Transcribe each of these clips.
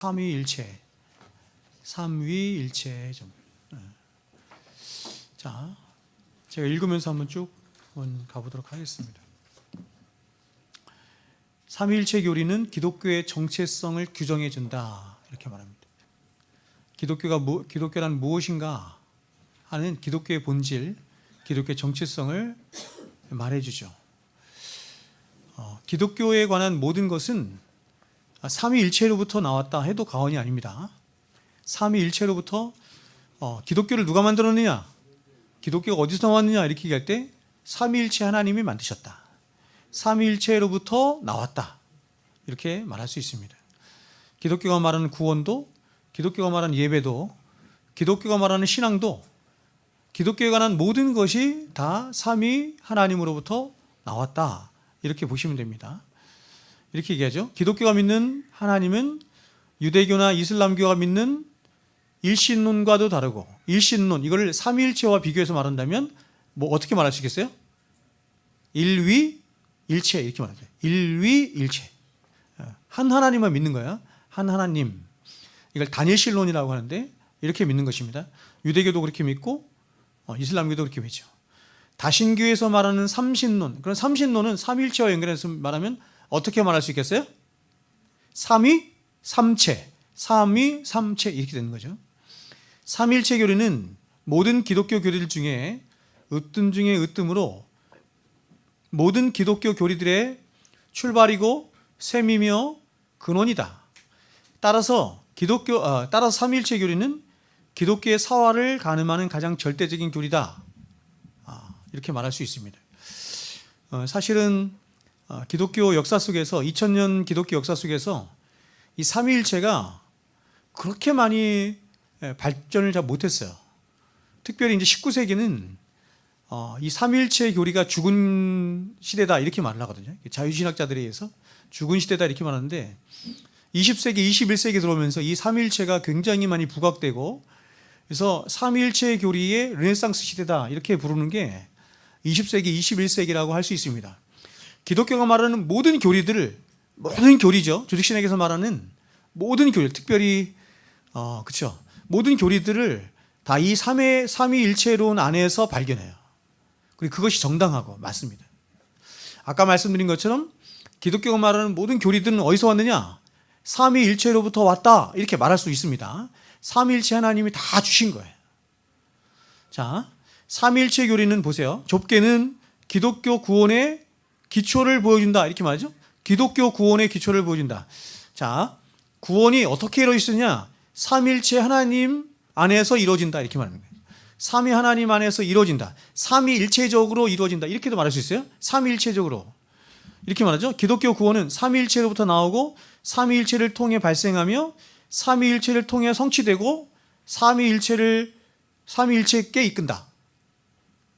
삼위일체, 삼위일체 좀. 자, 제가 읽으면서 한번 쭉 가보도록 하겠습니다. 삼위일체 교리는 기독교의 정체성을 규정해 준다 이렇게 말합니다. 기독교란 무엇인가 하는 기독교의 본질, 기독교의 정체성을 말해주죠. 기독교에 관한 모든 것은 삼위일체로부터 나왔다 해도 과언이 아닙니다. 삼위일체로부터 기독교를 누가 만들었느냐, 기독교가 어디서 나왔느냐 이렇게 얘기할 때 삼위일체 하나님이 만드셨다, 삼위일체로부터 나왔다 이렇게 말할 수 있습니다. 기독교가 말하는 구원도, 기독교가 말하는 예배도, 기독교가 말하는 신앙도, 기독교에 관한 모든 것이 다 삼위 하나님으로부터 나왔다 이렇게 보시면 됩니다. 이렇게 얘기하죠. 기독교가 믿는 하나님은 유대교나 이슬람교가 믿는 일신론과도 다르고, 일신론 이걸 삼위일체와 비교해서 말한다면 뭐 어떻게 말할 수 있겠어요? 일위일체 이렇게 말하죠. 일위일체, 한 하나님만 믿는 거야. 한 하나님. 이걸 단일신론이라고 하는데 이렇게 믿는 것입니다. 유대교도 그렇게 믿고 이슬람교도 그렇게 믿죠. 다신교에서 말하는 삼신론, 그런 삼신론은 삼위일체와 연결해서 말하면 어떻게 말할 수 있겠어요? 삼위 삼체, 삼위 삼체 이렇게 되는 거죠. 삼위일체 교리는 모든 기독교 교리들 중에 으뜸 중에 으뜸으로 모든 기독교 교리들의 출발이고 셈이며 근원이다. 따라서 삼위일체 교리는 기독교의 사화를 가늠하는 가장 절대적인 교리다. 이렇게 말할 수 있습니다. 사실은 기독교 역사 속에서, 2000년 기독교 역사 속에서 이 삼위일체가 그렇게 많이 발전을 잘 못했어요. 특별히 이제 19세기는 이 삼위일체 교리가 죽은 시대다 이렇게 말을 하거든요. 자유신학자들에 의해서 죽은 시대다 이렇게 말하는데, 20세기, 21세기 들어오면서 이 삼위일체가 굉장히 많이 부각되고, 그래서 삼위일체 교리의 르네상스 시대다 이렇게 부르는 게 20세기, 21세기라고 할 수 있습니다. 기독교가 말하는 모든 교리들을, 모든 교리죠, 조직신학에서 말하는 모든 교리, 특별히 그렇죠, 모든 교리들을 다 이 삼위일체론 안에서 발견해요. 그리고 그것이 정당하고 맞습니다. 아까 말씀드린 것처럼 기독교가 말하는 모든 교리들은 어디서 왔느냐, 삼위일체로부터 왔다 이렇게 말할 수 있습니다. 삼위일체 하나님이 다 주신 거예요. 자, 삼위일체 교리는 보세요. 좁게는 기독교 구원의 기초를 보여준다 이렇게 말하죠. 기독교 구원의 기초를 보여준다. 자, 구원이 어떻게 이루어지느냐, 삼위일체 하나님 안에서 이루어진다 이렇게 말하는 거예요. 삼위 하나님 안에서 이루어진다, 삼위일체적으로 이루어진다 이렇게도 말할 수 있어요. 삼위일체적으로 이렇게 말하죠. 기독교 구원은 삼위일체로부터 나오고 삼위일체를 통해 발생하며 삼위일체를 통해 성취되고 삼위일체께 이끈다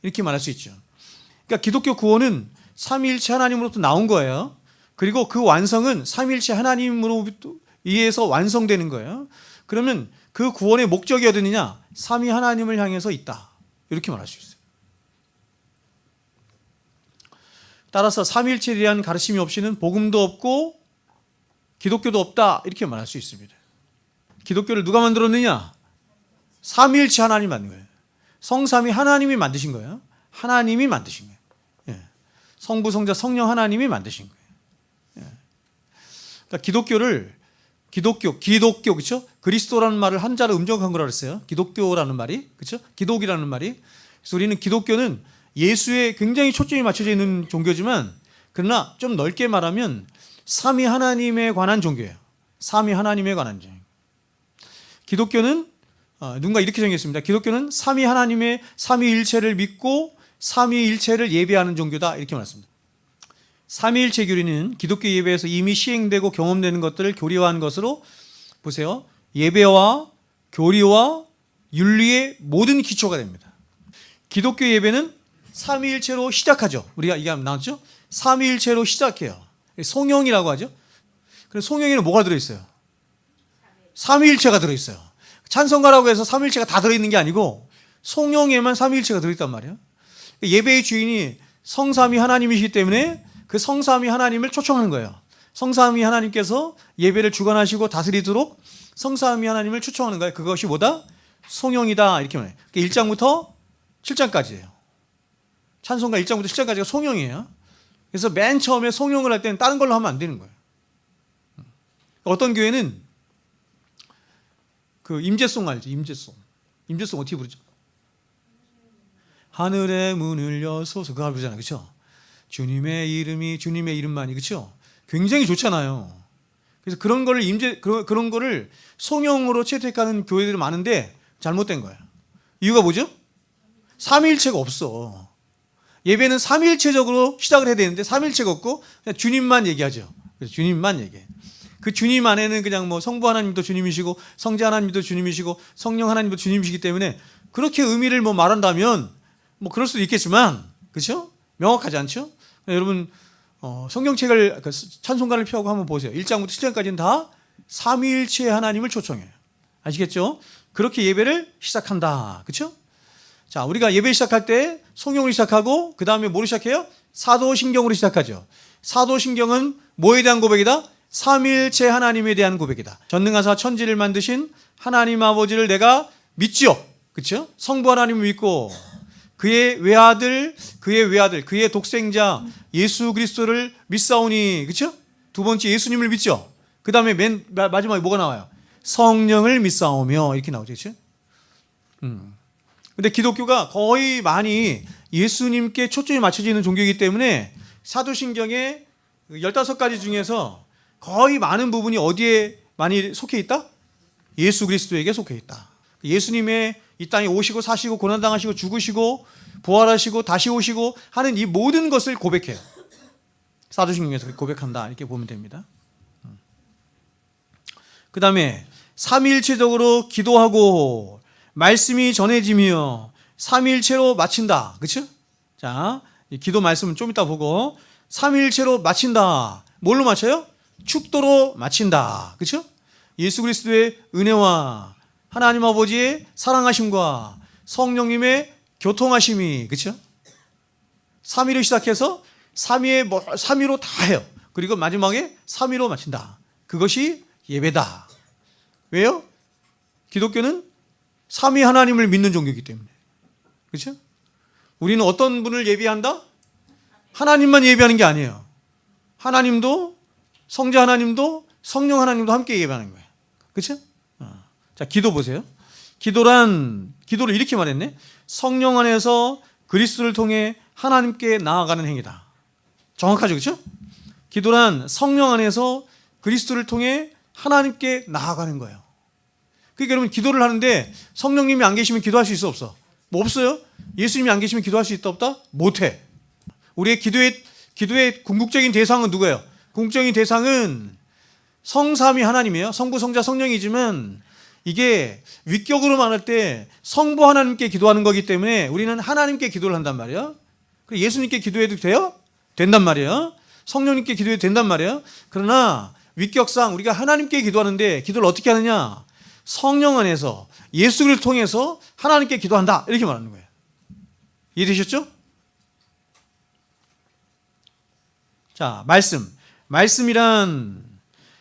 이렇게 말할 수 있죠. 그러니까 기독교 구원은 삼위일체 하나님으로부터 나온 거예요. 그리고 그 완성은 삼위일체 하나님으로부터 의해서 완성되는 거예요. 그러면 그 구원의 목적이 어디느냐, 삼위 하나님을 향해서 있다 이렇게 말할 수 있어요. 따라서 삼위일체에 대한 가르침이 없이는 복음도 없고 기독교도 없다 이렇게 말할 수 있습니다. 기독교를 누가 만들었느냐, 삼위일체 하나님이 만든 거예요. 성삼위 하나님이 만드신 거예요. 하나님이 만드신 거예요. 성부, 성자, 성령 하나님이 만드신 거예요. 그러니까 기독교 그렇죠? 그리스도라는 말을 한자로 음정한 거라 그랬어요. 기독교라는 말이, 그렇죠? 기독이라는 말이. 그래서 우리는 기독교는 예수에 굉장히 초점이 맞춰져 있는 종교지만, 그러나 좀 넓게 말하면 삼위 하나님에 관한 종교예요. 삼위 하나님에 관한 종교. 기독교는 누군가 이렇게 정했습니다. 기독교는 삼위 하나님의 삼위일체를 믿고 삼위일체를 예배하는 종교다 이렇게 말했습니다. 삼위일체 교리는 기독교 예배에서 이미 시행되고 경험되는 것들을 교리화한 것으로, 보세요, 예배와 교리와 윤리의 모든 기초가 됩니다. 기독교 예배는 삼위일체로 시작하죠. 우리가 이게 나왔죠? 삼위일체로 시작해요. 송영이라고 하죠. 그래서 송영에는 뭐가 들어있어요? 삼위일체가 들어있어요. 찬송가라고 해서 삼위일체가 다 들어있는 게 아니고 송영에만 삼위일체가 들어있단 말이에요. 예배의 주인이 성삼위 하나님이시기 때문에 그 성삼위 하나님을 초청하는 거예요. 성삼위 하나님께서 예배를 주관하시고 다스리도록 성삼위 하나님을 초청하는 거예요. 그것이 뭐다? 송영이다. 이렇게 말해요. 1장부터 7장까지예요. 찬송가 1장부터 7장까지가 송영이에요. 그래서 맨 처음에 송영을 할 때는 다른 걸로 하면 안 되는 거예요. 어떤 교회는 그 임재송 알죠? 임재송 어떻게 부르죠? 하늘의 문을 여소서 그거 부르잖아요. 그렇죠? 주님의 이름이 주님의 이름만이 그렇죠? 굉장히 좋잖아요. 그래서 그런 거를 그런 거를 송영으로 채택하는 교회들이 많은데 잘못된 거예요. 이유가 뭐죠? 삼위일체가 없어. 예배는 삼위일체적으로 시작을 해야 되는데 삼위일체가 없고 그냥 주님만 얘기하죠. 그래서 주님만 얘기해. 그 주님 안에는 그냥 뭐 성부 하나님도 주님이시고 성자 하나님도 주님이시고 성령 하나님도 주님이시기 때문에 그렇게 의미를 뭐 말한다면 뭐 그럴 수도 있겠지만 그렇죠? 명확하지 않죠? 여러분 성경책을 찬송가를 펴고 한번 보세요. 1장부터 7장까지는 다 삼위일체 하나님을 초청해요. 아시겠죠? 그렇게 예배를 시작한다. 그렇죠? 자, 우리가 예배 시작할 때 성경으로 시작하고 그 다음에 뭐로 시작해요? 사도신경으로 시작하죠. 사도신경은 뭐에 대한 고백이다? 삼위일체 하나님에 대한 고백이다. 전능하사 천지를 만드신 하나님 아버지를 내가 믿지요. 그렇죠? 성부 하나님을 믿고 그의 외아들, 그의 독생자 예수 그리스도를 믿사오니. 그렇죠? 두 번째 예수님을 믿죠. 그 다음에 맨 마지막에 뭐가 나와요? 성령을 믿사오며 이렇게 나오죠. 그렇죠? 근데 기독교가 거의 많이 예수님께 초점이 맞춰지는 종교이기 때문에 사도신경의 15가지 중에서 거의 많은 부분이 어디에 많이 속해 있다? 예수 그리스도에게 속해 있다. 예수님의 이 땅에 오시고 사시고 고난당하시고 죽으시고 부활하시고 다시 오시고 하는 이 모든 것을 고백해요. 사도신경에서 고백한다 이렇게 보면 됩니다. 그 다음에 삼위일체적으로 기도하고 말씀이 전해지며 삼위일체로 마친다. 그렇죠? 자, 이 기도 말씀은 좀 이따 보고 삼위일체로 마친다. 뭘로 마쳐요? 축도로 마친다. 그렇죠? 예수 그리스도의 은혜와 하나님 아버지의 사랑하심과 성령님의 교통하심이 그렇죠? 삼위로 시작해서 삼위로 다 해요. 그리고 마지막에 삼위로 마친다. 그것이 예배다. 왜요? 기독교는 삼위 하나님을 믿는 종교이기 때문에. 그렇죠? 우리는 어떤 분을 예배한다? 하나님만 예배하는 게 아니에요. 하나님도 성자 하나님도 성령 하나님도 함께 예배하는 거예요. 그렇죠? 자, 기도 보세요. 기도를 이렇게 말했네. 성령 안에서 그리스도를 통해 하나님께 나아가는 행위다. 정확하죠? 그렇죠? 기도란 성령 안에서 그리스도를 통해 하나님께 나아가는 거예요. 그러니까 여러분 기도를 하는데 성령님이 안 계시면 기도할 수 있어 없어? 뭐 없어요? 예수님이 안 계시면 기도할 수 있다 없다? 못해. 우리의 기도의 궁극적인 대상은 누구예요? 궁극적인 대상은 성삼위 하나님이에요. 성부, 성자, 성령이지만 이게 위격으로 말할 때 성부 하나님께 기도하는 거기 때문에 우리는 하나님께 기도를 한단 말이에요. 그리고 예수님께 기도해도 돼요? 된단 말이에요. 성령님께 기도해도 된단 말이에요. 그러나 위격상 우리가 하나님께 기도하는데 기도를 어떻게 하느냐? 성령 안에서 예수를 통해서 하나님께 기도한다. 이렇게 말하는 거예요. 이해되셨죠? 자, 말씀이란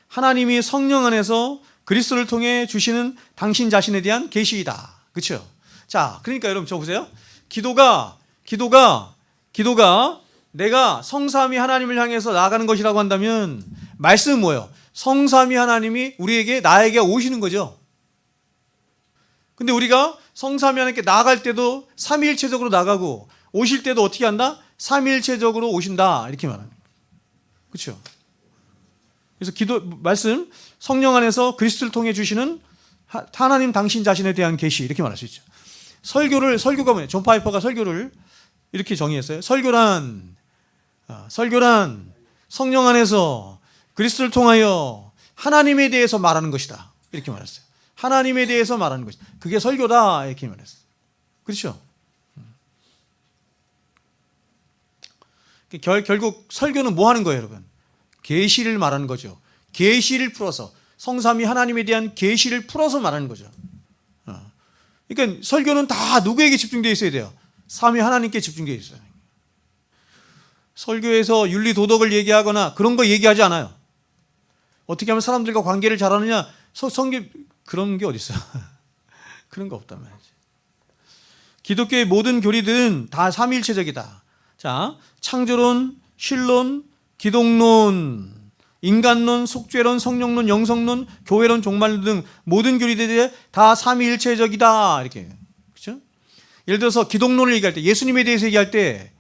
하나님이 성령 안에서 그리스도를 통해 주시는 당신 자신에 대한 계시이다. 그렇죠? 자, 그러니까 여러분 저 보세요. 기도가 내가 성삼위 하나님을 향해서 나아가는 것이라고 한다면 말씀은 뭐예요? 성삼위 하나님이 나에게 오시는 거죠. 근데 우리가 성삼위 하나님께 나아갈 때도 삼위일체적으로 나가고 오실 때도 어떻게 한다? 삼위일체적으로 오신다. 이렇게 말하는 거예요. 그렇죠? 그래서 말씀 성령 안에서 그리스도를 통해 주시는 하나님 당신 자신에 대한 계시 이렇게 말할 수 있죠. 설교가 뭐예요? 존 파이퍼가 설교를 이렇게 정의했어요. 설교란 성령 안에서 그리스도를 통하여 하나님에 대해서 말하는 것이다. 이렇게 말했어요. 하나님에 대해서 말하는 것이다. 그게 설교다. 이렇게 말했어요. 그렇죠? 결국 설교는 뭐 하는 거예요, 여러분? 계시를 말하는 거죠. 계시를 풀어서 성삼위 하나님에 대한 계시를 풀어서 말하는 거죠. 그러니까 설교는 다 누구에게 집중되어 있어야 돼요? 삼위 하나님께 집중되어 있어요. 설교에서 윤리 도덕을 얘기하거나 그런 거 얘기하지 않아요. 어떻게 하면 사람들과 관계를 잘하느냐? 그런 게 어디 있어? 그런 거 없단 말이지. 기독교의 모든 교리들은 다 삼위일체적이다. 자, 창조론, 신론, 기독론, 인간론, 속죄론, 성령론, 영성론, 교회론, 종말론 등 모든 교리들이 다 삼위일체적이다. 이렇게. 그렇죠? 예를 들어서 기독론을 얘기할 때, 예수님에 대해서 얘기할 때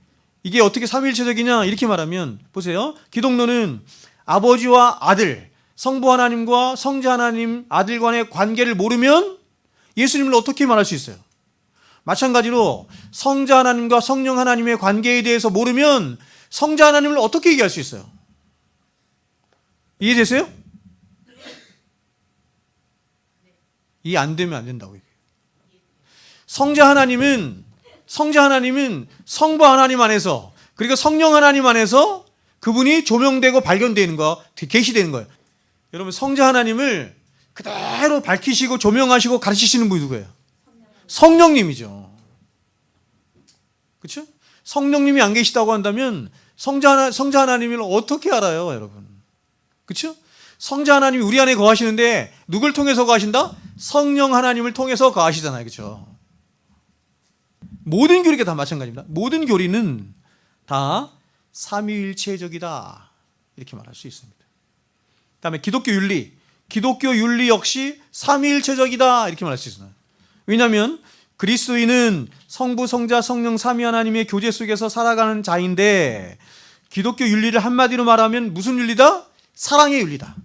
이게 어떻게 삼위일체적이냐 이렇게 말하면 보세요. 기독론은 아버지와 아들, 성부 하나님과 성자 하나님, 아들 간의 관계를 모르면 예수님을 어떻게 말할 수 있어요? 마찬가지로 성자 하나님과 성령 하나님의 관계에 대해서 모르면 성자 하나님을 어떻게 얘기할 수 있어요? 이해되세요? 이해 안 되면 안 된다고 얘기해요. 성자 하나님은 성부 하나님 안에서 그리고 성령 하나님 안에서 그분이 조명되고 발견되는 거, 계시되는 거예요. 여러분 성자 하나님을 그대로 밝히시고 조명하시고 가르치시는 분이 누구예요? 성령님이죠. 그렇죠? 성령님이 안 계시다고 한다면 성자 하나님을 어떻게 알아요, 여러분? 그렇죠? 성자 하나님이 우리 안에 거하시는데 누굴 통해서 거하신다? 성령 하나님을 통해서 거하시잖아요. 그렇죠? 모든 교리가 다 마찬가지입니다. 모든 교리는 다 삼위일체적이다. 이렇게 말할 수 있습니다. 그다음에 기독교 윤리 역시 삼위일체적이다. 이렇게 말할 수 있어요. 왜냐하면 그리스도인은 성부, 성자, 성령 삼위 하나님의 교제 속에서 살아가는 자인데 기독교 윤리를 한마디로 말하면 무슨 윤리다? 사랑의 윤리다.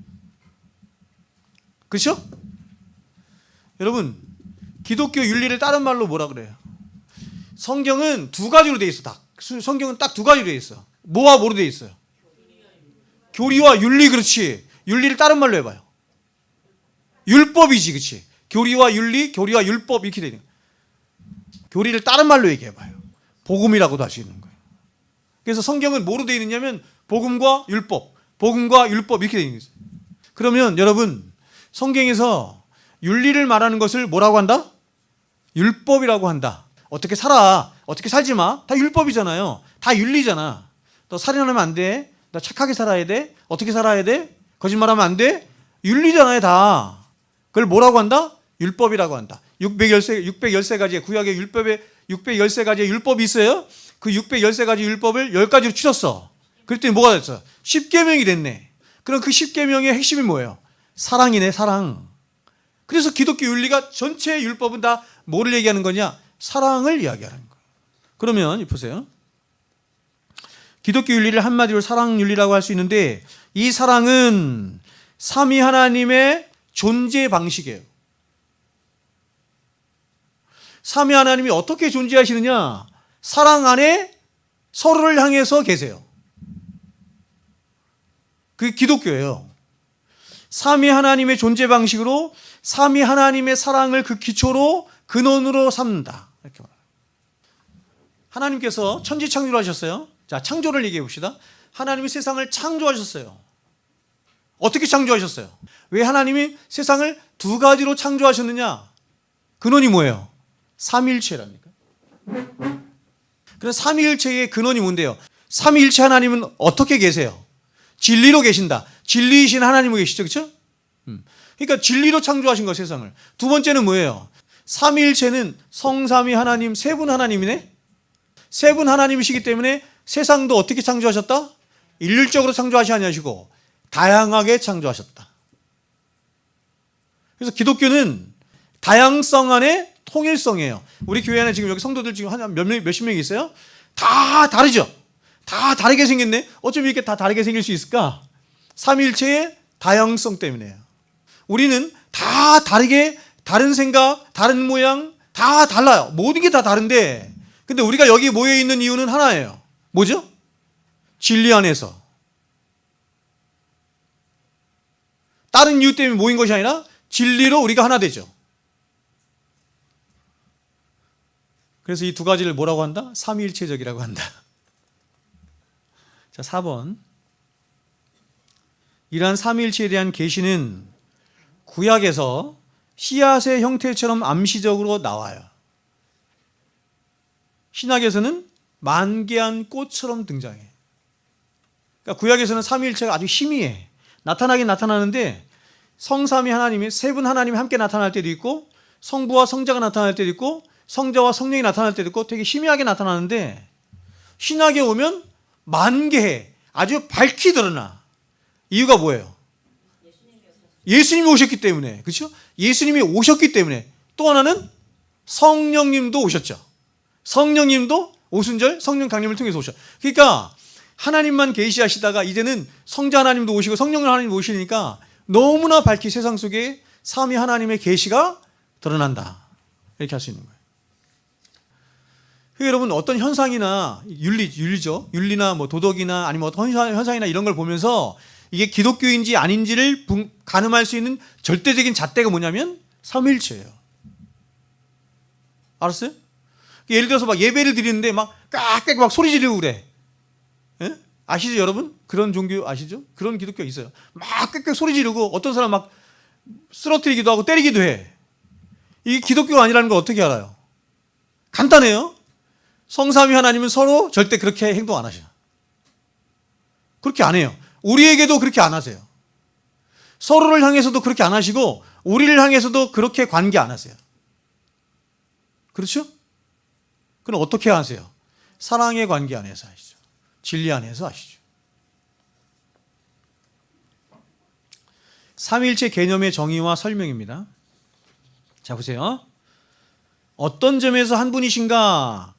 그렇죠? 여러분 기독교 윤리를 다른 말로 뭐라 그래요? 성경은 두 가지로 되어 있어. 성경은 딱 두 가지로 되어 있어. 뭐와 뭐로 되어 있어요? 교리와 윤리. 그렇지. 윤리를 다른 말로 해봐요. 율법이지. 그렇지. 교리와 윤리, 교리와 율법 이렇게 되는 거예요. 교리를 다른 말로 얘기해봐요. 복음이라고도 할 수 있는 거예요. 그래서 성경은 뭐로 되어 있느냐면 복음과 율법 이렇게 되어 있는 거예요. 그러면 여러분 성경에서 윤리를 말하는 것을 뭐라고 한다? 율법이라고 한다. 어떻게 살아, 어떻게 살지 마, 다 율법이잖아요. 다 윤리잖아. 너 살인하면 안 돼, 너 착하게 살아야 돼, 어떻게 살아야 돼, 거짓말하면 안 돼, 윤리잖아요 다. 그걸 뭐라고 한다? 율법이라고 한다. 613가지의 구약의 율법에 613가지의 율법이 있어요. 그 613가지 율법을 10가지로 추렸어. 그랬더니 뭐가 됐어? 10계명이 됐네. 그럼 그 10계명의 핵심이 뭐예요? 사랑이네, 사랑. 그래서 기독교 윤리가 전체 율법은 다 뭐를 얘기하는 거냐? 사랑을 이야기하는 거예요. 그러면 보세요. 기독교 윤리를 한마디로 사랑 윤리라고 할 수 있는데 이 사랑은 삼위 하나님의 존재 방식이에요. 삼위 하나님이 어떻게 존재하시느냐? 사랑 안에 서로를 향해서 계세요. 그게 기독교예요. 삼위 하나님의 존재 방식으로 삼위 하나님의 사랑을 그 기초로 근원으로 삼는다. 이렇게 말해요. 하나님께서 천지 창조를 하셨어요. 자, 창조를 얘기해 봅시다. 하나님이 세상을 창조하셨어요. 어떻게 창조하셨어요? 왜 하나님이 세상을 두 가지로 창조하셨느냐? 근원이 뭐예요? 삼위일체랍니까? 그래서 삼위일체의 근원이 뭔데요? 삼위일체 하나님은 어떻게 계세요? 진리로 계신다. 진리이신 하나님으로 계시죠. 그렇죠? 그러니까 진리로 창조하신 거 세상을. 두 번째는 뭐예요? 삼위일체는 성삼위 하나님, 세 분 하나님이네. 세 분 하나님이시기 때문에 세상도 어떻게 창조하셨다? 일률적으로 창조하시 아니하시고 다양하게 창조하셨다. 그래서 기독교는 다양성 안에 통일성이에요. 우리 교회 안에 지금 여기 성도들 지금 한 몇십 명이 있어요? 다 다르죠? 다 다르게 생겼네? 어쩜 이렇게 다 다르게 생길 수 있을까? 삼위일체의 다양성 때문에요. 우리는 다 다르게 다른 생각, 다른 모양, 다 달라요. 모든 게 다 다른데 근데 우리가 여기 모여있는 이유는 하나예요. 뭐죠? 진리 안에서. 다른 이유 때문에 모인 것이 아니라 진리로 우리가 하나 되죠. 그래서 이 두 가지를 뭐라고 한다? 삼위일체적이라고 한다. 자, 4번. 이러한 삼위일체에 대한 계시는 구약에서 씨앗의 형태처럼 암시적으로 나와요. 신약에서는 만개한 꽃처럼 등장해. 그러니까 구약에서는 삼위일체가 아주 희미해. 나타나긴 나타나는데 성삼위 하나님이 세 분 하나님이 함께 나타날 때도 있고 성부와 성자가 나타날 때도 있고 성자와 성령이 나타날 때도 있고 되게 희미하게 나타나는데 신약에 오면 만개해 아주 밝히 드러나. 이유가 뭐예요? 예수님이 오셨기 때문에. 그렇죠? 예수님이 오셨기 때문에. 또 하나는 성령님도 오셨죠. 성령님도 오순절 성령 강림을 통해서 오셨. 그러니까 하나님만 계시하시다가 이제는 성자 하나님도 오시고 성령 하나님도 오시니까 너무나 밝히 세상 속에 삼위 하나님의 계시가 드러난다. 이렇게 할 수 있는 거예요. 그러니까 여러분 어떤 현상이나 윤리죠. 윤리나 뭐 도덕이나 아니면 어떤 현상이나 이런 걸 보면서 이게 기독교인지 아닌지를 가늠할 수 있는 절대적인 잣대가 뭐냐면 삼위일체예요. 알았어요? 예를 들어서 막 예배를 드리는데 막 깍깍 막 소리 지르고 그래. 예? 아시죠, 여러분? 그런 종교 아시죠? 그런 기독교 있어요. 막 깍깍 소리 지르고 어떤 사람 막 쓰러뜨리기도 하고 때리기도 해. 이게 기독교가 아니라는 걸 어떻게 알아요? 간단해요. 성삼위 하나님은 서로 절대 그렇게 행동 안 하셔요. 그렇게 안 해요. 우리에게도 그렇게 안 하세요. 서로를 향해서도 그렇게 안 하시고 우리를 향해서도 그렇게 관계 안 하세요. 그렇죠? 그럼 어떻게 하세요? 사랑의 관계 안에서 하시죠. 진리 안에서 하시죠. 삼위일체 개념의 정의와 설명입니다. 자, 보세요. 어떤 점에서 한 분이신가?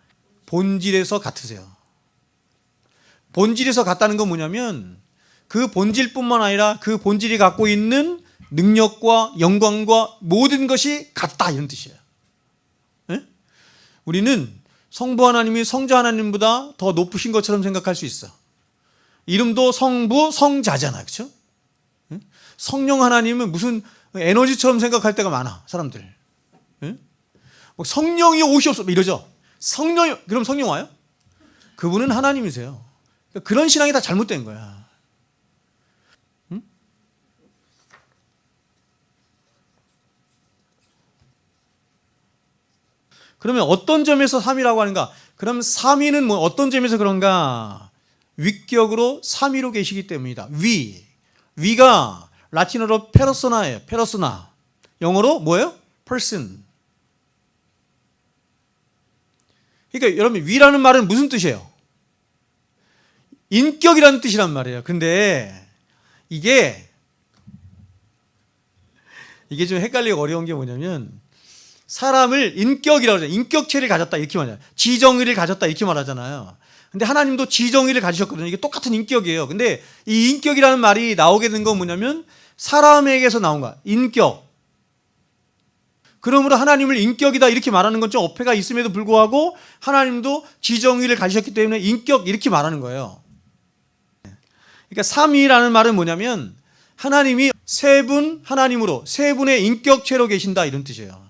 본질에서 같으세요. 본질에서 같다는 건 뭐냐면 그 본질뿐만 아니라 그 본질이 갖고 있는 능력과 영광과 모든 것이 같다 이런 뜻이에요. 네? 우리는 성부 하나님이 성자 하나님보다 더 높으신 것처럼 생각할 수 있어. 이름도 성부, 성자잖아. 그렇죠? 네? 성령 하나님은 무슨 에너지처럼 생각할 때가 많아. 사람들. 네? 성령이 오시옵소서 이러죠. 그럼 성령 와요? 그분은 하나님이세요. 그러니까 그런 신앙이 다 잘못된 거야. 응? 그러면 어떤 점에서 삼위라고 하는가? 그럼 삼위는 뭐 어떤 점에서 그런가? 위격으로 삼위로 계시기 때문이다. 위가 라틴어로 페르소나예요. 페르소나. 영어로 뭐예요? person. 그러니까 여러분 위라는 말은 무슨 뜻이에요? 인격이라는 뜻이란 말이에요. 근데 이게 좀 헷갈리고 어려운 게 뭐냐면 사람을 인격이라고 하잖아요. 인격체를 가졌다 이렇게 말해요. 지정의를 가졌다 이렇게 말하잖아요. 근데 하나님도 지정의를 가지셨거든요. 이게 똑같은 인격이에요. 근데 이 인격이라는 말이 나오게 된 건 뭐냐면 사람에게서 나온 거야. 인격. 그러므로 하나님을 인격이다 이렇게 말하는 건 좀 어폐가 있음에도 불구하고 하나님도 지정의를 가지셨기 때문에 인격 이렇게 말하는 거예요. 그러니까 삼위라는 말은 뭐냐면 하나님이 세 분 하나님으로 세 분의 인격체로 계신다 이런 뜻이에요.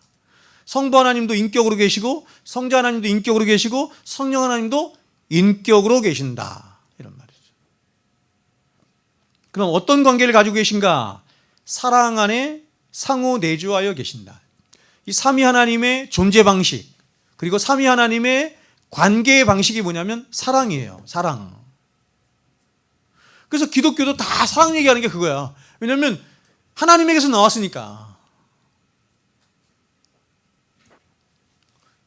성부 하나님도 인격으로 계시고 성자 하나님도 인격으로 계시고 성령 하나님도 인격으로 계신다 이런 말이죠. 그럼 어떤 관계를 가지고 계신가? 사랑 안에 상호 내주하여 계신다. 이 삼위 하나님의 존재 방식 그리고 삼위 하나님의 관계의 방식이 뭐냐면 사랑이에요. 사랑. 그래서 기독교도 다 사랑 얘기하는 게 그거야. 왜냐하면 하나님에게서 나왔으니까.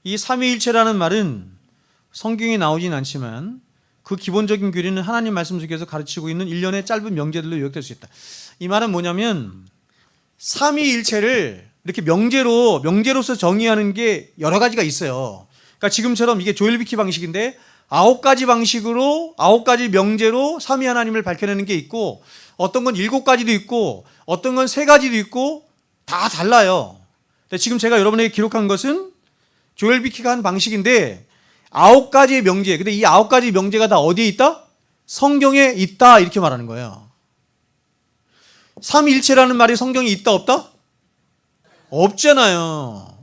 이 삼위일체라는 말은 성경에 나오진 않지만 그 기본적인 교리는 하나님 말씀 속에서 가르치고 있는 일련의 짧은 명제들로 요약될 수 있다. 이 말은 뭐냐면 삼위일체를 이렇게 명제로서 정의하는 게 여러 가지가 있어요. 그러니까 지금처럼 이게 조엘비키 방식인데 9가지 방식으로 9가지 명제로 삼위 하나님을 밝혀내는 게 있고 어떤 건 7가지도 있고 어떤 건 3가지도 있고 다 달라요. 근데 지금 제가 여러분에게 기록한 것은 조엘비키가 한 방식인데 9가지의 명제. 근데 이 9가지 명제가 다 어디에 있다? 성경에 있다 이렇게 말하는 거예요. 삼위일체라는 말이 성경에 있다 없다? 없잖아요.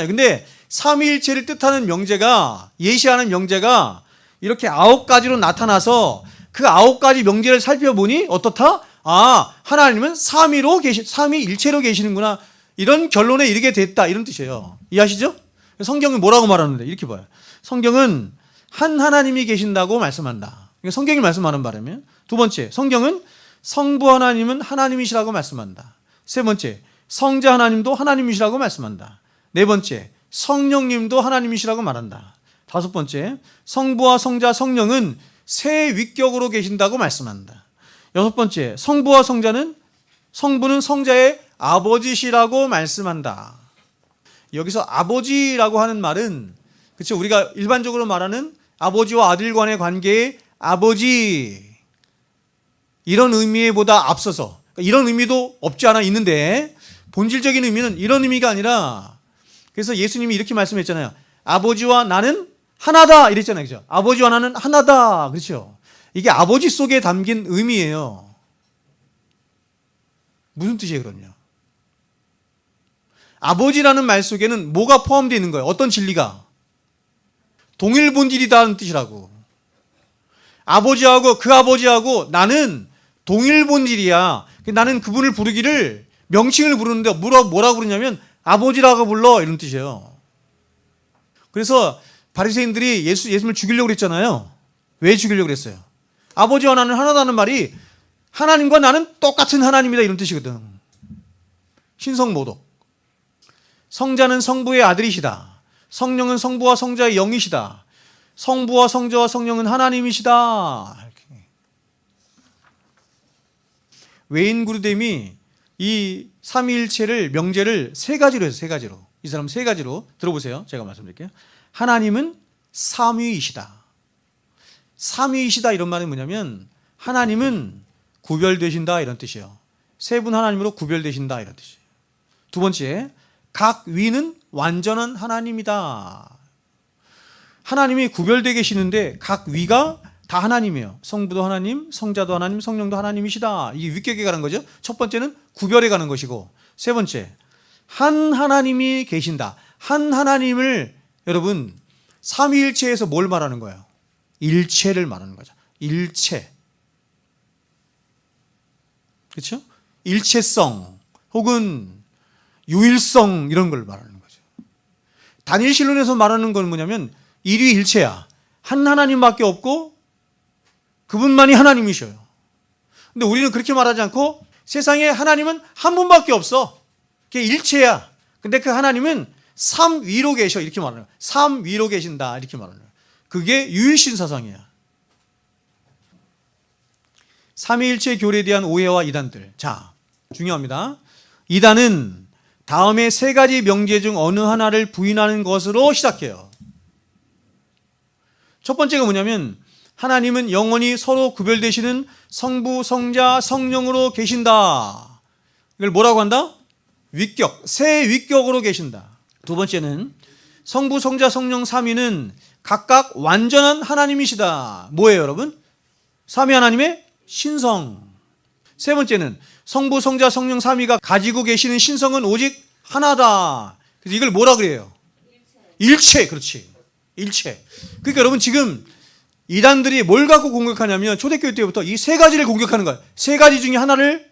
근데 삼위일체를 뜻하는 명제가 예시하는 명제가 이렇게 9가지로 나타나서 그 9가지 명제를 살펴보니 어떻다? 아, 하나님은 삼위일체로 계시는구나. 이런 결론에 이르게 됐다. 이런 뜻이에요. 이해하시죠? 성경은 뭐라고 말하는데? 이렇게 봐요. 성경은 한 하나님이 계신다고 말씀한다. 성경이 말씀하는 바람이에요. 두 번째, 성경은 성부 하나님은 하나님이시라고 말씀한다. 세 번째, 성자 하나님도 하나님이시라고 말씀한다. 네 번째, 성령님도 하나님이시라고 말한다. 다섯 번째, 성부와 성자, 성령은 세 위격으로 계신다고 말씀한다. 여섯 번째, 성부와 성자는 성부는 성자의 아버지시라고 말씀한다. 여기서 아버지라고 하는 말은 그렇죠, 우리가 일반적으로 말하는 아버지와 아들 간의 관계의 아버지 이런 의미보다 앞서서 이런 의미도 없지 않아 있는데 본질적인 의미는 이런 의미가 아니라 그래서 예수님이 이렇게 말씀했잖아요. 아버지와 나는 하나다 이랬잖아요. 그렇죠? 아버지와 나는 하나다. 그렇죠? 이게 아버지 속에 담긴 의미예요. 무슨 뜻이에요, 그럼요? 아버지라는 말 속에는 뭐가 포함되어 있는 거예요? 어떤 진리가? 동일 본질이다는 뜻이라고. 아버지하고 나는 동일 본질이야. 나는 그분을 부르기를 명칭을 부르는데 뭐라고 부르냐면 아버지라고 불러 이런 뜻이에요. 그래서 바리새인들이 예수님을 죽이려고 그랬잖아요. 왜 죽이려고 그랬어요? 아버지와 나는 하나다는 말이 하나님과 나는 똑같은 하나님이다 이런 뜻이거든. 신성모독. 성자는 성부의 아들이시다. 성령은 성부와 성자의 영이시다. 성부와 성자와 성령은 하나님이시다. 이렇게. 웨인 그루뎀이 이 삼위일체를 명제를 세 가지로 해서 세 가지로. 이 사람 세 가지로 들어보세요. 제가 말씀드릴게요. 하나님은 삼위이시다. 삼위이시다 이런 말은 뭐냐면 하나님은 구별되신다 이런 뜻이에요. 세 분 하나님으로 구별되신다 이런 뜻이에요. 두 번째, 각 위는 완전한 하나님이다. 하나님이 구별되어 계시는데 각 위가 다 하나님이에요. 성부도 하나님, 성자도 하나님, 성령도 하나님이시다. 이게 위격에 가는 거죠. 첫 번째는 구별에 가는 것이고, 세 번째, 한 하나님이 계신다. 한 하나님을 여러분 삼위일체에서 뭘 말하는 거예요? 일체를 말하는 거죠. 일체. 그렇죠? 일체성 혹은 유일성 이런 걸 말하는 거죠. 다니엘신론에서 말하는 건 뭐냐면 일위일체야. 한 하나님밖에 없고 그분만이 하나님이셔요. 근데 우리는 그렇게 말하지 않고 세상에 하나님은 한 분밖에 없어. 그게 일체야. 근데 그 하나님은 삼위로 계셔 이렇게 말하는 거예요. 삼위로 계신다 이렇게 말하는 거예요. 그게 유일신 사상이야. 삼위일체 교리에 대한 오해와 이단들. 자, 중요합니다. 이단은 다음에 세 가지 명제 중 어느 하나를 부인하는 것으로 시작해요. 첫 번째가 뭐냐면 하나님은 영원히 서로 구별되시는 성부, 성자, 성령으로 계신다. 이걸 뭐라고 한다? 위격, 세 위격으로 계신다. 두 번째는 성부, 성자, 성령 삼위는 각각 완전한 하나님이시다. 뭐예요, 여러분? 삼위 하나님의 신성. 세 번째는 성부, 성자, 성령 삼위가 가지고 계시는 신성은 오직 하나다. 그래서 이걸 뭐라 그래요? 일체. 그렇지. 일체. 그러니까 여러분 지금 이단들이 뭘 갖고 공격하냐면 초대교회 때부터 이 세 가지를 공격하는 거예요. 세 가지 중에 하나를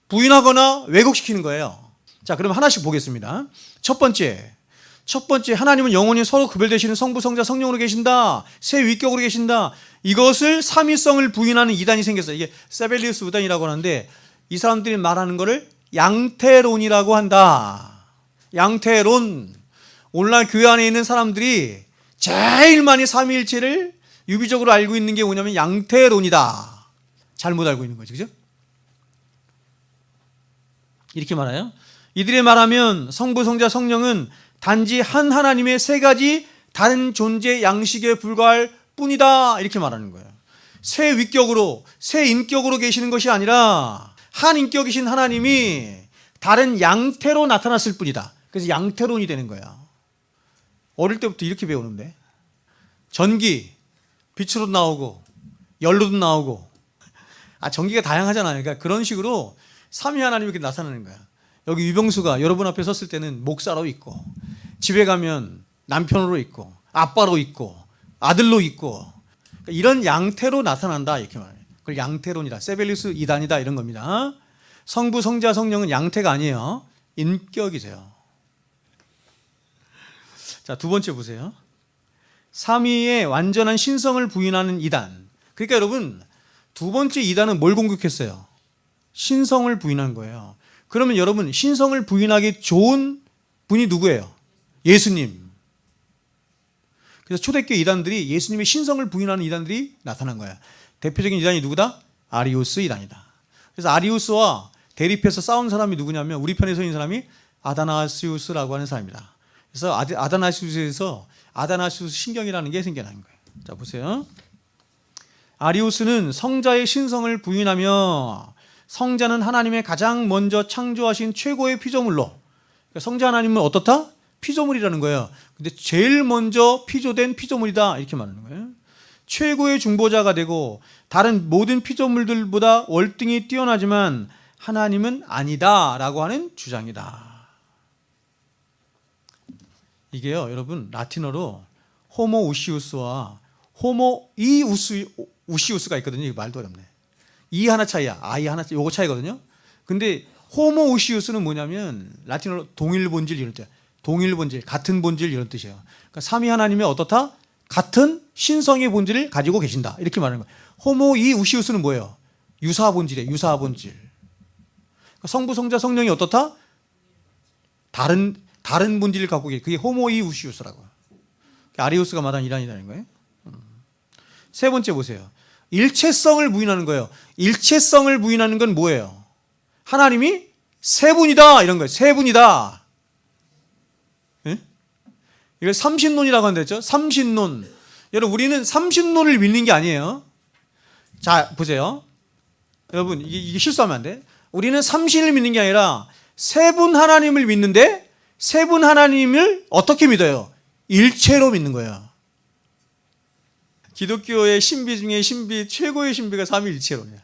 부인하거나 왜곡시키는 거예요. 자, 그럼 하나씩 보겠습니다. 첫 번째 하나님은 영원히 서로 구별되시는 성부, 성자, 성령으로 계신다. 세 위격으로 계신다. 이것을 삼위성을 부인하는 이단이 생겼어요. 이게 세벨리우스 우단이라고 하는데 이 사람들이 말하는 거를 양태론이라고 한다. 양태론. 오늘날 교회 안에 있는 사람들이 제일 많이 삼위일체를 유비적으로 알고 있는 게 뭐냐면 양태론이다. 잘못 알고 있는 거죠. 그죠? 이렇게 말해요. 이들이 말하면 성부, 성자, 성령은 단지 한 하나님의 세 가지 다른 존재 양식에 불과할 뿐이다. 이렇게 말하는 거예요. 세 위격으로, 세 인격으로 계시는 것이 아니라 한 인격이신 하나님이 다른 양태로 나타났을 뿐이다. 그래서 양태론이 되는 거야. 어릴 때부터 이렇게 배우는데 전기, 빛으로도 나오고 열로도 나오고 전기가 다양하잖아요. 그러니까 그런 식으로 삼위 하나님이 이렇게 나타나는 거야. 여기 유병수가 여러분 앞에 섰을 때는 목사로 있고 집에 가면 남편으로 있고 아빠로 있고 아들로 있고 그러니까 이런 양태로 나타난다 이렇게 말해요. 그걸 양태론이다. 세벨리우스 이단이다 이런 겁니다. 성부, 성자, 성령은 양태가 아니에요. 인격이세요. 자, 두 번째 보세요. 삼위의 완전한 신성을 부인하는 이단. 그러니까 여러분 두 번째 이단은 뭘 공격했어요? 신성을 부인한 거예요. 그러면 여러분 신성을 부인하기 좋은 분이 누구예요? 예수님. 그래서 초대교회 이단들이 예수님의 신성을 부인하는 이단들이 나타난 거야. 대표적인 이단이 누구다? 아리우스 이단이다. 그래서 아리우스와 대립해서 싸운 사람이 누구냐면 우리 편에 서 있는 사람이 아다나시우스라고 하는 사람이다. 그래서 아다나시우스에서 아다나시우스 신경이라는 게 생겨난 거예요. 자, 보세요. 아리우스는 성자의 신성을 부인하며 성자는 하나님의 가장 먼저 창조하신 최고의 피조물로, 그러니까 성자 하나님은 어떻다? 피조물이라는 거예요. 근데 제일 먼저 피조된 피조물이다 이렇게 말하는 거예요. 최고의 중보자가 되고 다른 모든 피조물들보다 월등히 뛰어나지만 하나님은 아니다라고 하는 주장이다. 이게요, 여러분 라틴어로 호모 우시우스와 호모 우시우스가 있거든요. 이거 말도 어렵네. 이 하나 차이야. 아이 하나 차이. 요거 차이거든요. 근데 호모 우시우스는 뭐냐면 라틴어로 동일 본질 이런 뜻. 동일 본질, 같은 본질 이런 뜻이에요. 그러니까 삼위 하나님이 어떻다? 같은 신성의 본질을 가지고 계신다. 이렇게 말하는 거예요. 호모 이 우시우스는 뭐예요? 유사 본질이에요. 유사 본질. 그러니까 성부, 성자, 성령이 어떻다? 다른 본질을 갖고 계신. 그게 호모 이 우시우스라고. 아리우스가 말한 이란이라는 거예요. 세 번째 보세요. 일체성을 부인하는 거예요. 일체성을 부인하는 건 뭐예요? 하나님이 세 분이다 이런 거예요. 세 분이다. 예? 이걸 삼신론이라고 한다죠. 삼신론. 여러분 우리는 삼신론을 믿는 게 아니에요. 자 보세요. 여러분 이게 실수하면 안 돼. 우리는 삼신을 믿는 게 아니라 세 분 하나님을 믿는데 세 분 하나님을 어떻게 믿어요? 일체로 믿는 거예요. 기독교의 신비 중에 신비 최고의 신비가 삼위일체론이야.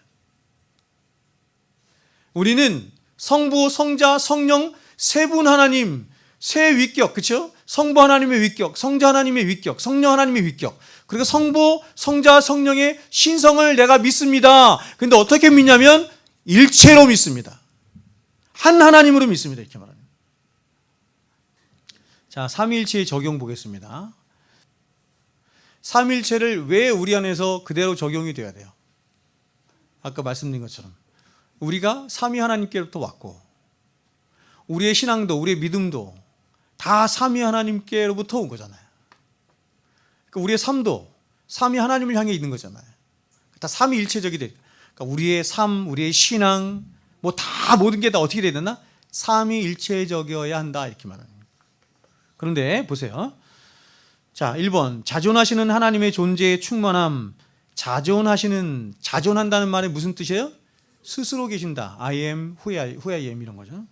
우리는 성부, 성자, 성령 세 분 하나님, 세 위격, 그렇죠? 성부 하나님의 위격, 성자 하나님의 위격, 성령 하나님의 위격. 그리고 성부, 성자, 성령의 신성을 내가 믿습니다. 근데 어떻게 믿냐면 일체로 믿습니다. 한 하나님으로 믿습니다. 이렇게 말합니다. 자, 삼위일체의 적용 보겠습니다. 삼위일체를 왜 우리 안에서 그대로 적용이 돼야 돼요? 아까 말씀드린 것처럼 우리가 삼위 하나님께로부터 왔고 우리의 신앙도 우리의 믿음도 다 삼위 하나님께로부터 온 거잖아요. 그러니까 우리의 삶도 삼위 하나님을 향해 있는 거잖아요. 다 삼위일체적이 돼. 그러니까 우리의 삶, 우리의 신앙 뭐 다 모든 게 다 어떻게 돼야 되나? 삼위일체적이어야 한다 이렇게 말합니다. 그런데 보세요. 자, 1번 자존하시는 하나님의 존재의 충만함. 자존한다는 말이 무슨 뜻이에요? 스스로 계신다. I am who I am 이런 거죠.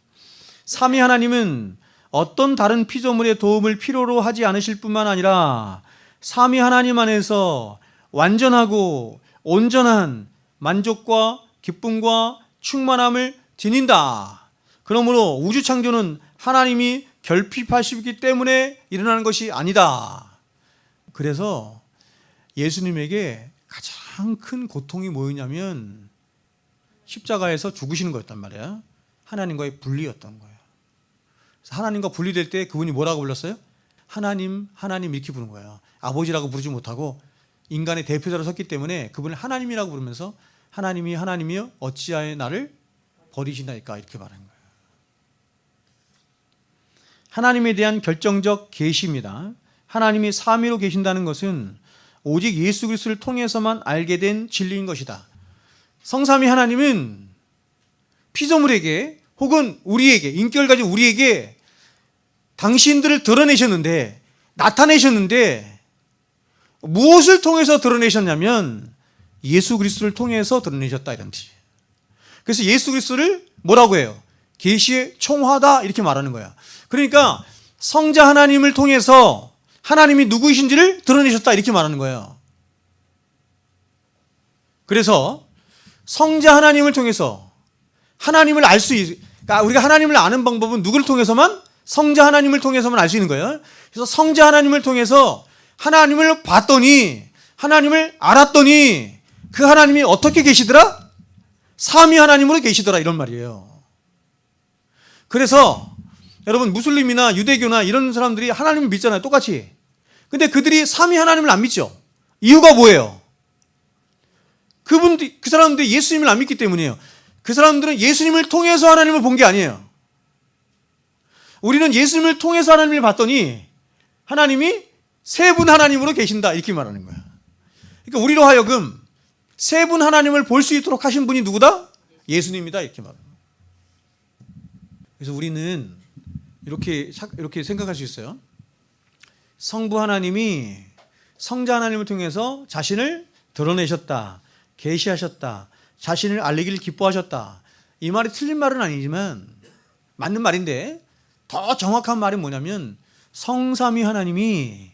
삼위 하나님은 어떤 다른 피조물의 도움을 필요로 하지 않으실 뿐만 아니라 삼위 하나님 안에서 완전하고 온전한 만족과 기쁨과 충만함을 지닌다. 그러므로 우주 창조는 하나님이 결핍하시기 때문에 일어나는 것이 아니다. 그래서 예수님에게 가장 큰 고통이 뭐였냐면 십자가에서 죽으시는 거였단 말이에요. 하나님과의 분리였던 거예요. 그래서 하나님과 분리될 때 그분이 뭐라고 불렀어요? 하나님, 하나님 이렇게 부른 거예요. 아버지라고 부르지 못하고 인간의 대표자로 섰기 때문에 그분을 하나님이라고 부르면서 하나님이여 어찌하여 나를 버리시나이까 이렇게 말한 거예요. 하나님에 대한 결정적 계시입니다. 하나님이 삼위로 계신다는 것은 오직 예수 그리스도를 통해서만 알게 된 진리인 것이다. 성삼위 하나님은 피조물에게 혹은 우리에게 인격을 가진 우리에게 당신들을 드러내셨는데 나타내셨는데 무엇을 통해서 드러내셨냐면 예수 그리스도를 통해서 드러내셨다 이런 뜻이에요. 그래서 예수 그리스도를 뭐라고 해요? 계시의 총화다 이렇게 말하는 거야. 그러니까 성자 하나님을 통해서 하나님이 누구이신지를 드러내셨다 이렇게 말하는 거예요. 그래서 성자 하나님을 통해서 하나님을 알 수 그러니까 우리가 하나님을 아는 방법은 누구를 통해서만? 성자 하나님을 통해서만 알 수 있는 거예요. 그래서 성자 하나님을 통해서 하나님을 봤더니 하나님을 알았더니 그 하나님이 어떻게 계시더라? 삼위 하나님으로 계시더라 이런 말이에요. 그래서 여러분 무슬림이나 유대교나 이런 사람들이 하나님을 믿잖아요. 똑같이. 근데 그들이 삼위 하나님을 안 믿죠. 이유가 뭐예요? 그 사람들이 예수님을 안 믿기 때문이에요. 그 사람들은 예수님을 통해서 하나님을 본 게 아니에요. 우리는 예수님을 통해서 하나님을 봤더니 하나님이 세 분 하나님으로 계신다 이렇게 말하는 거야. 그러니까 우리로 하여금 세 분 하나님을 볼 수 있도록 하신 분이 누구다? 예수님이다 이렇게 말합니다. 그래서 우리는 이렇게 생각할 수 있어요. 성부 하나님이 성자 하나님을 통해서 자신을 드러내셨다, 계시하셨다, 자신을 알리기를 기뻐하셨다. 이 말이 틀린 말은 아니지만 맞는 말인데 더 정확한 말이 뭐냐면 성삼위 하나님이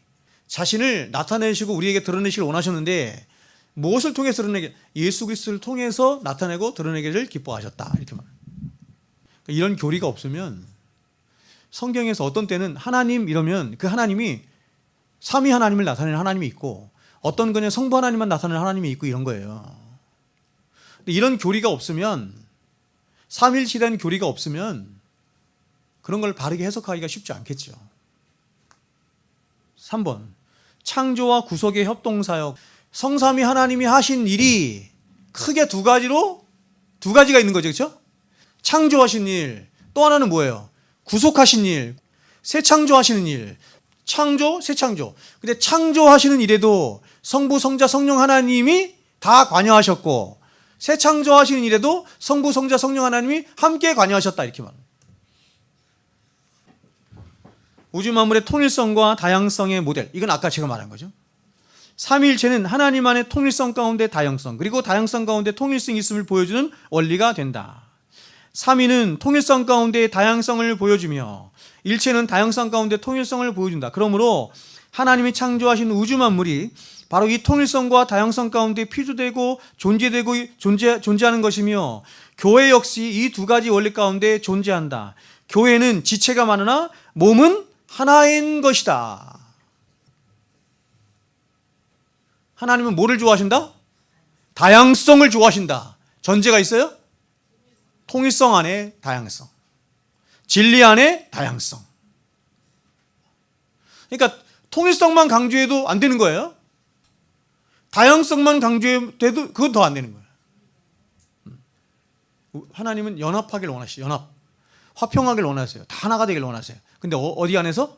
자신을 나타내시고 우리에게 드러내시길 원하셨는데 무엇을 통해서 드러내게? 예수 그리스도를 통해서 나타내고 드러내기를 기뻐하셨다 이렇게 말합니다. 이런 교리가 없으면 성경에서 어떤 때는 하나님 이러면 그 하나님이 삼위 하나님을 나타내는 하나님이 있고 어떤 그냥 성부 하나님만 나타내는 하나님이 있고 이런 거예요. 근데 이런 교리가 없으면 삼일치라는 교리가 없으면 그런 걸 바르게 해석하기가 쉽지 않겠죠. 3번 창조와 구속의 협동사역. 성삼위 하나님이 하신 일이 크게 두 가지가 있는 거죠. 그렇죠? 창조하신 일, 또 하나는 뭐예요? 구속하신 일, 새 창조하시는 일. 창조, 새 창조. 근데 창조하시는 일에도 성부, 성자, 성령 하나님이 다 관여하셨고 새 창조하시는 일에도 성부, 성자, 성령 하나님이 함께 관여하셨다 이렇게 말합니다. 우주 만물의 통일성과 다양성의 모델. 이건 아까 제가 말한 거죠. 삼위일체는 하나님 안의 통일성 가운데 다양성, 그리고 다양성 가운데 통일성이 있음을 보여주는 원리가 된다. 삼위는 통일성 가운데 다양성을 보여주며 일체는 다양성 가운데 통일성을 보여준다. 그러므로 하나님이 창조하신 우주 만물이 바로 이 통일성과 다양성 가운데 피조되고 존재하는 것이며 교회 역시 이 두 가지 원리 가운데 존재한다. 교회는 지체가 많으나 몸은 하나인 것이다. 하나님은 뭐를 좋아하신다? 다양성을 좋아하신다. 전제가 있어요? 통일성 안에 다양성, 진리 안에 다양성. 그러니까 통일성만 강조해도 안 되는 거예요. 다양성만 강조해도 그건 더 안 되는 거예요. 하나님은 연합하길 원하시죠. 화평하길 원하세요. 다 하나가 되길 원하세요. 근데 어디 안에서?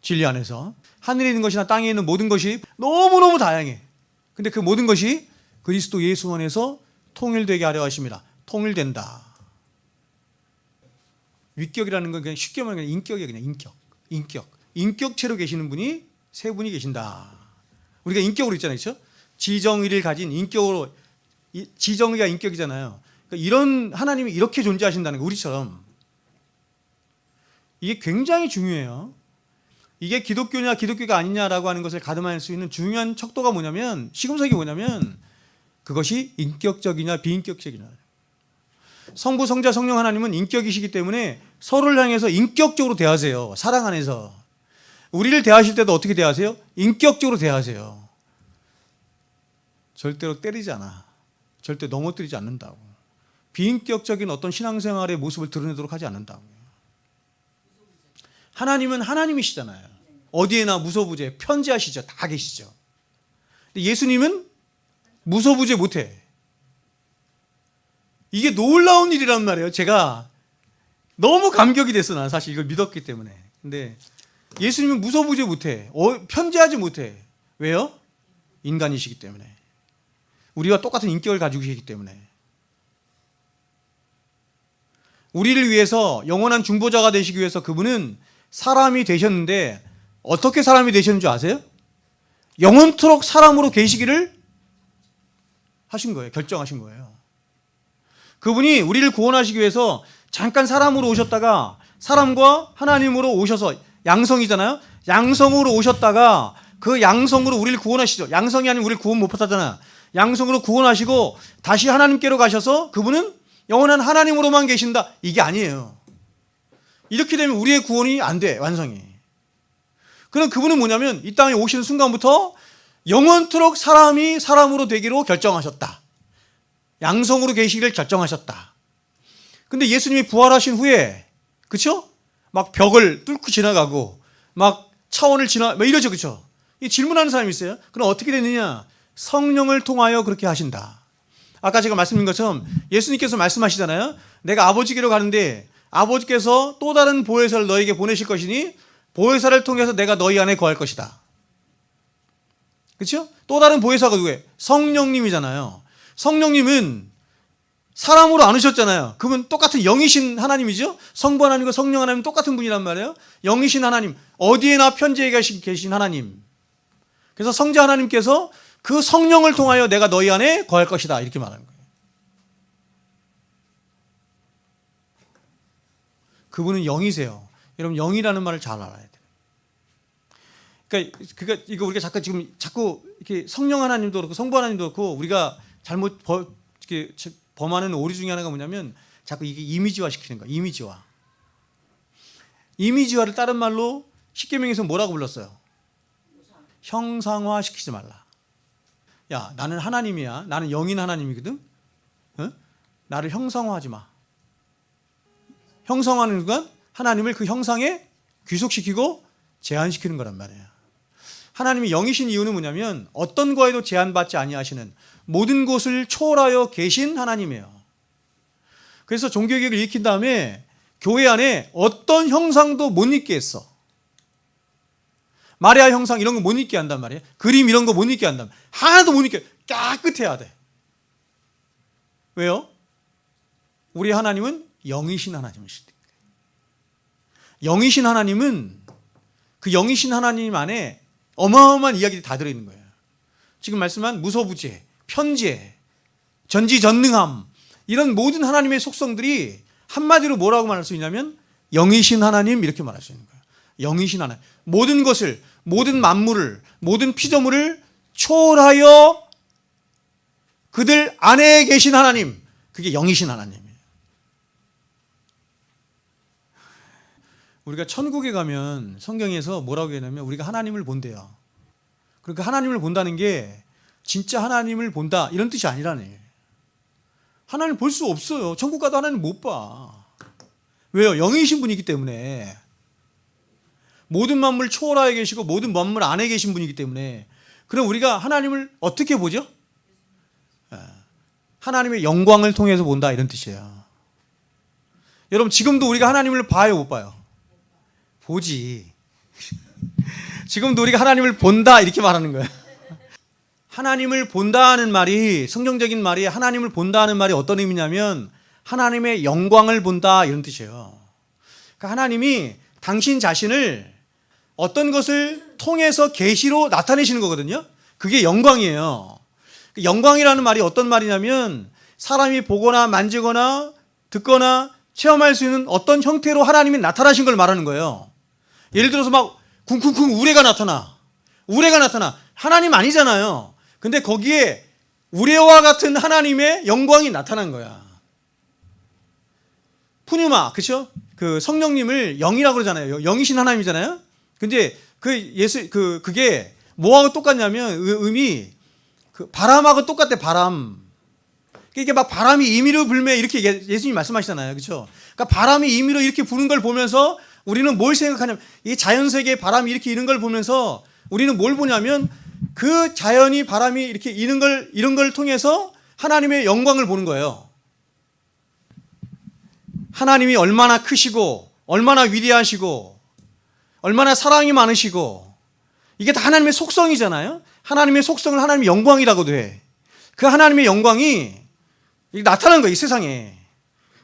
진리 안에서. 하늘에 있는 것이나 땅에 있는 모든 것이 너무너무 다양해. 근데 그 모든 것이 그리스도 예수 안에서 통일되게 하려 하십니다. 통일된다. 위격이라는 건 그냥 쉽게 말하면 인격이에요. 그냥 인격. 인격체로 계시는 분이 세 분이 계신다. 우리가 인격으로 있잖아요. 그렇죠? 지정의를 가진 인격으로, 지정의가 인격이잖아요. 그러니까 이런 하나님이 이렇게 존재하신다는 거, 우리처럼. 이게 굉장히 중요해요. 이게 기독교냐 기독교가 아니냐라고 하는 것을 가늠할 수 있는 중요한 척도가 뭐냐면, 시금석이 뭐냐면 그것이 인격적이냐 비인격적이냐. 성부, 성자, 성령 하나님은 인격이시기 때문에 서로를 향해서 인격적으로 대하세요. 사랑 안에서. 우리를 대하실 때도 어떻게 대하세요? 인격적으로 대하세요. 절대로 때리지 않아. 절대 넘어뜨리지 않는다고. 비인격적인 어떤 신앙생활의 모습을 드러내도록 하지 않는다고. 하나님은 하나님이시잖아요. 어디에나 무소부재, 편재하시죠. 다 계시죠. 근데 예수님은 무소부재 못해. 이게 놀라운 일이란 말이에요. 제가 너무 감격이 됐어. 난 사실 이걸 믿었기 때문에. 근데 예수님은 무소부재 못해. 편재하지 못해. 왜요? 인간이시기 때문에. 우리와 똑같은 인격을 가지고 계시기 때문에. 우리를 위해서 영원한 중보자가 되시기 위해서 그분은 사람이 되셨는데 어떻게 사람이 되셨는 줄 아세요? 영원토록 사람으로 계시기를 하신 거예요. 결정하신 거예요. 그분이 우리를 구원하시기 위해서 잠깐 사람으로 오셨다가 사람과 하나님으로 오셔서, 양성이잖아요. 양성으로 오셨다가 그 양성으로 우리를 구원하시죠. 양성이 아니면 우리를 구원 못 받았잖아. 양성으로 구원하시고 다시 하나님께로 가셔서 그분은 영원한 하나님으로만 계신다. 이게 아니에요. 이렇게 되면 우리의 구원이 안 돼. 완성이. 그럼 그분은 뭐냐면 이 땅에 오시는 순간부터 영원토록 사람이 사람으로 되기로 결정하셨다. 양성으로 계시기를 결정하셨다. 근데 예수님이 부활하신 후에, 그쵸? 막 벽을 뚫고 지나가고 막 차원을 막 이러죠. 그쵸? 이 질문하는 사람이 있어요. 그럼 어떻게 됐느냐? 성령을 통하여 그렇게 하신다. 아까 제가 말씀드린 것처럼 예수님께서 말씀하시잖아요. 내가 아버지께로 가는데 아버지께서 또 다른 보혜사를 너에게 보내실 것이니 보혜사를 통해서 내가 너희 안에 거할 것이다. 그렇죠? 또 다른 보혜사가 누구예요? 성령님이잖아요. 성령님은 사람으로 안 오셨잖아요. 그분 똑같은 영이신 하나님이죠. 성부 하나님과 성령 하나님 똑같은 분이란 말이에요. 영이신 하나님, 어디에나 편지해 계신 하나님. 그래서 성자 하나님께서 그 성령을 통하여 내가 너희 안에 거할 것이다 이렇게 말하는 거예요. 그분은 영이세요. 여러분 영이라는 말을 잘 알아야 돼요. 그러니까 이거 우리가 자꾸 이렇게 성령 하나님도 그렇고 성부 하나님도 그렇고 우리가 잘못 이렇게 범하는 오류 중에 하나가 뭐냐면 자꾸 이게 이미지화 시키는 거야. 이미지화. 이미지화를 다른 말로 십계명에서 뭐라고 불렀어요? 형상화 시키지 말라. 야, 나는 하나님이야. 나는 영인 하나님이거든. 어? 나를 형상화하지 마. 형상화하는 순간 하나님을 그 형상에 귀속시키고 제한시키는 거란 말이에요. 하나님이 영이신 이유는 뭐냐면 어떤 거에도 제한받지 아니하시는 모든 것을 초월하여 계신 하나님이에요. 그래서 종교개혁을 일으킨 다음에 교회 안에 어떤 형상도 못 있게 했어. 마리아 형상 이런 거 못 있게 한단 말이에요. 그림 이런 거 못 있게 한단 말이에요. 하나도 못 있게 깨끗해야 돼. 왜요? 우리 하나님은 영이신 하나님이시다. 영이신 하나님은 그 영이신 하나님 안에 어마어마한 이야기들이 다 들어있는 거예요. 지금 말씀한 무소부재, 편재, 전지전능함 이런 모든 하나님의 속성들이 한마디로 뭐라고 말할 수 있냐면 영이신 하나님 이렇게 말할 수 있는 거예요. 영이신 하나님. 모든 것을, 모든 만물을, 모든 피조물을 초월하여 그들 안에 계신 하나님, 그게 영이신 하나님이에요. 우리가 천국에 가면 성경에서 뭐라고 했냐면 우리가 하나님을 본대요. 그러니까 하나님을 본다는 게 진짜 하나님을 본다 이런 뜻이 아니라네. 하나님을 볼 수 없어요. 천국 가도 하나님 못 봐. 왜요? 영이신 분이기 때문에. 모든 만물 초월하여 계시고 모든 만물 안에 계신 분이기 때문에. 그럼 우리가 하나님을 어떻게 보죠? 하나님의 영광을 통해서 본다 이런 뜻이에요. 여러분 지금도 우리가 하나님을 봐요 못 봐요? 보지. 지금도 우리가 하나님을 본다 이렇게 말하는 거예요. 하나님을 본다는 말이 성경적인 말이 하나님을 본다는 말이 어떤 의미냐면 하나님의 영광을 본다 이런 뜻이에요. 그러니까 하나님이 당신 자신을 어떤 것을 통해서 계시로 나타내시는 거거든요. 그게 영광이에요. 영광이라는 말이 어떤 말이냐면 사람이 보거나 만지거나 듣거나 체험할 수 있는 어떤 형태로 하나님이 나타나신 걸 말하는 거예요. 예를 들어서 막 쿵쿵쿵 우레가 나타나. 하나님 아니잖아요. 근데 거기에 우레와 같은 하나님의 영광이 나타난 거야. 푸뉴마, 그렇죠? 그 성령님을 영이라고 그러잖아요. 영이신 하나님이잖아요. 근데 그게 뭐하고 똑같냐면 의미 그 바람하고 똑같대. 바람. 이게 막 바람이 임의로 불매 이렇게 예수님이 말씀하시잖아요. 그렇죠? 그러니까 바람이 임의로 이렇게 부는 걸 보면서 우리는 뭘 생각하냐면 이 자연 세계의 바람이 이렇게 이는 걸 보면서 우리는 뭘 보냐면 그 자연이 바람이 이렇게 이런 걸 통해서 하나님의 영광을 보는 거예요. 하나님이 얼마나 크시고 얼마나 위대하시고 얼마나 사랑이 많으시고 이게 다 하나님의 속성이잖아요. 하나님의 속성을 하나님의 영광이라고도 해. 그 하나님의 영광이 나타나는 거예요. 이 세상에.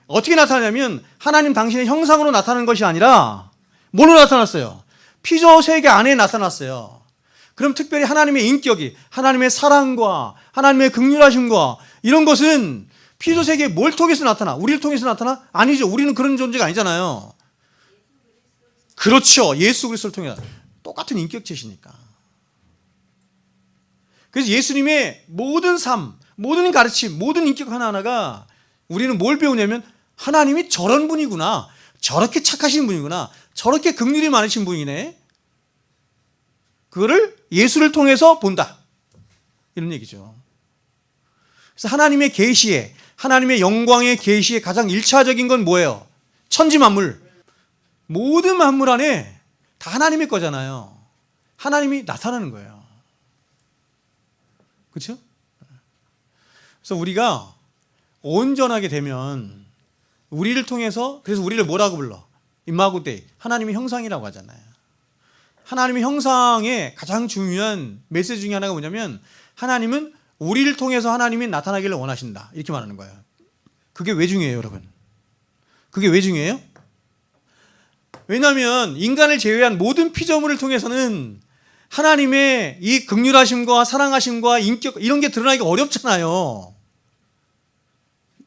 어떻게 나타나냐면 하나님 당신의 형상으로 나타나는 것이 아니라 뭘로 나타났어요? 피조 세계 안에 나타났어요. 그럼 특별히 하나님의 인격이 하나님의 사랑과 하나님의 긍휼하심과 이런 것은 피조 세계에 뭘 통해서 나타나? 우리를 통해서 나타나? 아니죠. 우리는 그런 존재가 아니잖아요. 그렇죠. 예수 그리스도를 통해서 똑같은 인격체시니까. 그래서 예수님의 모든 삶, 모든 가르침, 모든 인격 하나하나가 우리는 뭘 배우냐면 하나님이 저런 분이구나. 저렇게 착하신 분이구나. 저렇게 긍휼이 많으신 분이네. 그거를 예수를 통해서 본다. 이런 얘기죠. 그래서 하나님의 계시에, 하나님의 영광의 계시에 가장 1차적인 건 뭐예요? 천지 만물. 모든 만물 안에 다 하나님의 거잖아요. 하나님이 나타나는 거예요. 그렇죠? 그래서 우리가 온전하게 되면 우리를 통해서, 그래서 우리를 뭐라고 불러? 임마구데이, 하나님의 형상이라고 하잖아요. 하나님의 형상의 가장 중요한 메시지 중에 하나가 뭐냐면 하나님은 우리를 통해서 하나님이 나타나기를 원하신다, 이렇게 말하는 거예요. 그게 왜 중요해요, 여러분? 그게 왜 중요해요? 왜냐하면 인간을 제외한 모든 피조물을 통해서는 하나님의 이 긍휼하심과 사랑하심과 인격, 이런 게 드러나기가 어렵잖아요.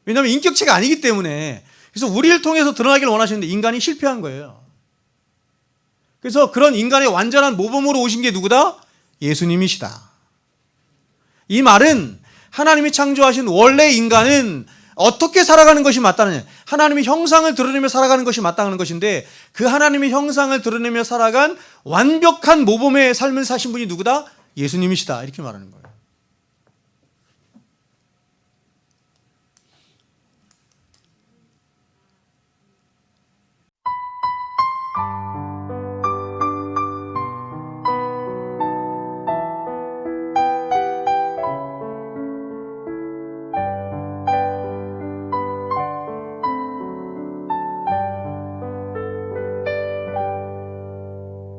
왜냐하면 인격체가 아니기 때문에. 그래서 우리를 통해서 드러나기를 원하시는데 인간이 실패한 거예요. 그래서 그런 인간의 완전한 모범으로 오신 게 누구다? 예수님이시다. 이 말은 하나님이 창조하신 원래 인간은 어떻게 살아가는 것이 맞다는, 하나님의 형상을 드러내며 살아가는 것이 맞다는 것인데, 그 하나님의 형상을 드러내며 살아간 완벽한 모범의 삶을 사신 분이 누구다? 예수님이시다, 이렇게 말하는 거예요.